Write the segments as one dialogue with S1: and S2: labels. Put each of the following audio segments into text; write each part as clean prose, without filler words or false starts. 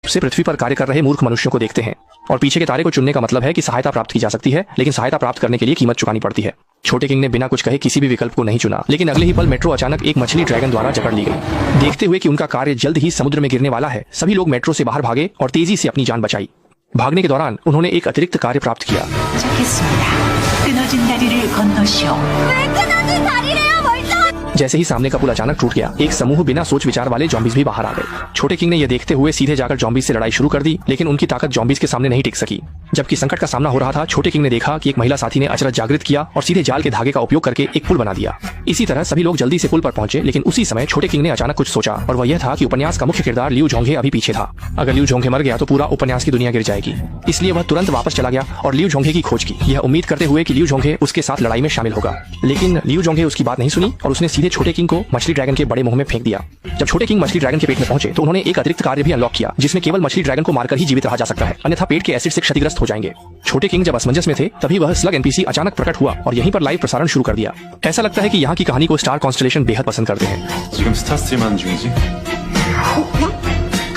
S1: से पृथ्वी पर कार्य कर रहे मूर्ख मनुष्यों को देखते हैं और पीछे के तारे को चुनने का मतलब है कि सहायता प्राप्त की जा सकती है, लेकिन सहायता प्राप्त करने के लिए कीमत चुकानी पड़ती है। छोटे किंग ने बिना कुछ कहे किसी भी विकल्प को नहीं चुना, लेकिन अगले ही पल मेट्रो अचानक एक मछली ड्रैगन द्वारा जकड़ ली गई। देखते हुए कि उनका कार्य जल्द ही समुद्र में गिरने वाला है, सभी लोग मेट्रो से बाहर भागे और तेजी से अपनी जान बचाई। भागने के दौरान उन्होंने एक अतिरिक्त कार्य प्राप्त किया। जैसे ही सामने का पुल अचानक टूट गया, एक समूह बिना सोच विचार वाले जॉम्बीज भी बाहर आ गए। छोटे किंग ने यह देखते हुए सीधे जाकर जॉम्बीज से लड़ाई शुरू कर दी, लेकिन उनकी ताकत जॉम्बीज के सामने नहीं टिक सकी। जबकि संकट का सामना हो रहा था, छोटे किंग ने देखा कि एक महिला साथी ने अचरज जागृत किया और सीधे जाल के धागे का उपयोग करके एक पुल बना दिया। इसी तरह सभी लोग जल्दी से पुल पर पहुंचे, लेकिन उसी समय छोटे किंग ने अचानक कुछ सोचा, और वह यह था कि उपन्यास का मुख्य किरदार लियू झोंगे अभी पीछे था। अगर लियू झोंगे मर गया तो पूरा उपन्यास की दुनिया गिर जाएगी। इसलिए वह तुरंत वापस चला गया और लियू झोंगे की खोज की, यह उम्मीद करते हुए कि लियू झोंगे उसके साथ लड़ाई में शामिल होगा। लेकिन लियू झोंगे उसकी बात नहीं सुनी और उसने सीधे छोटे किंग को मछली ड्रैगन के बड़े मुंह में फेंक दिया। जब छोटे किंग मछली ड्रैगन के पेट में पहुंचे तो उन्होंने एक अतिरिक्त कार्य भी अनलॉक किया, जिसमें केवल मछली ड्रैगन को मारकर ही जीवित रहा जा सकता है, अन्यथा पेट के एसिड से क्षतिग्रस्त हो जाएंगे। छोटे किंग जब असमंजस में थे, तभी वह स्लग एनपीसी अचानक प्रकट हुआ और यहीं पर लाइव प्रसारण शुरू कर दिया। ऐसा लगता है कि यहाँ की कहानी को स्टार कॉन्स्टलेशन बेहद पसंद करते हैं।
S2: 지금 스타 스트리밍하는 중이지?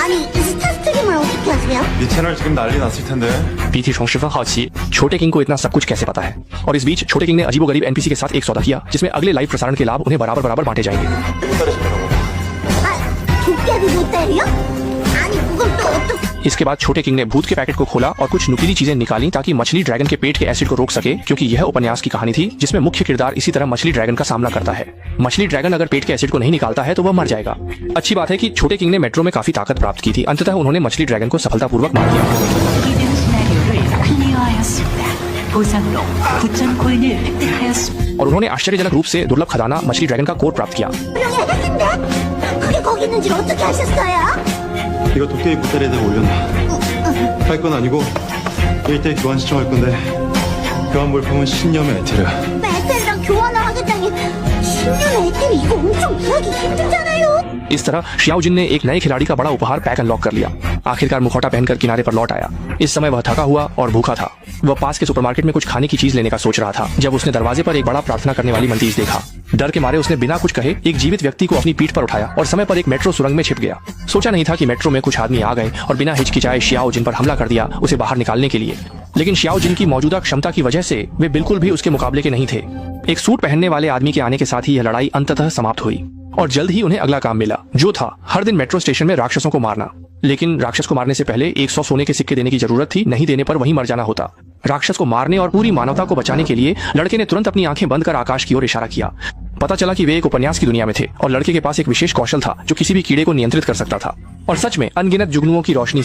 S3: 아니 스타 스트리머를 어떻게 하세요?
S2: 네 채널 지금 난리 났을 텐데.
S1: पीथी शोंग शिफा हाउची छोटे किंग को इतना सब कुछ कैसे पता है? और इस बीच छोटे किंग ने अजीबोगरीब एनपीसी के साथ एक सौदा किया, जिसमें अगले लाइव प्रसारण के लाभ उन्हें बराबर बराबर बांटे जाएंगे।
S3: 아 도깨비 모텔이요? 아니 그건 또 어떻게?
S1: इसके बाद छोटे किंग ने भूत के पैकेट को खोला और कुछ नुकीली चीजें निकाली ताकि मछली ड्रैगन के पेट के एसिड को रोक सके, क्योंकि यह उपन्यास की कहानी थी जिसमें मुख्य किरदार इसी तरह मछली ड्रैगन का सामना करता है। मछली ड्रैगन अगर पेट के एसिड को नहीं निकालता है तो वह मर जाएगा। अच्छी बात है कि छोटे किंग ने मेट्रो में काफी ताकत प्राप्त की थी। अंततः उन्होंने मछली ड्रैगन को सफलतापूर्वक मार दिया और उन्होंने आश्चर्यजनक रूप से दुर्लभ खजाना मछली ड्रैगन का कोर प्राप्त किया।
S3: 그게 거기 있는지를 어떻게 아셨어요?
S2: 이거 도깨비 보따리에 내가 올렸나? 할 건 아니고 1대 교환 시청할 건데 교환 몰품은 신념의 에테르.
S3: 메텔이랑 교환을 하겠다니 10년의 에텔이 이거 엄청 구하기 힘들잖아요.
S1: इस तरह शियाओजिन ने एक नए खिलाड़ी का बड़ा उपहार पैक अनलॉक कर लिया। आखिरकार मुखौटा पहनकर किनारे पर लौट आया। इस समय वह थका हुआ और भूखा था। वह पास के सुपरमार्केट में कुछ खाने की चीज लेने का सोच रहा था, जब उसने दरवाजे पर एक बड़ा प्रार्थना करने वाली मंतीज देखा। डर के मारे उसने बिना कुछ कहे एक जीवित व्यक्ति को अपनी पीठ पर उठाया और समय पर एक मेट्रो सुरंग में छिप गया। सोचा नहीं था कि मेट्रो में कुछ आदमी आ गए और बिना हिचकिचाए शियाओजिन पर हमला कर दिया, उसे बाहर निकालने के लिए। लेकिन शियाओजिन की मौजूदा क्षमता की वजह से वे बिल्कुल भी उसके मुकाबले के नहीं थे। एक सूट पहनने वाले आदमी के आने के साथ ही यह लड़ाई अंततः समाप्त हुई और जल्द ही उन्हें अगला काम मिला, जो था हर दिन मेट्रो स्टेशन में राक्षसों को मारना। लेकिन राक्षस को मारने से पहले 100 सोने के सिक्के देने की जरूरत थी, नहीं देने पर वहीं मर जाना होता। राक्षस को मारने और पूरी मानवता को बचाने के लिए लड़के ने तुरंत अपनी आंखें बंद कर आकाश की ओर इशारा किया। पता चला कि वे एक उपन्यास की दुनिया में थे और लड़के के पास एक विशेष कौशल था जो किसी भी कीड़े को नियंत्रित कर सकता था। और सच में अनगिनत जुगनुओं की रोशनी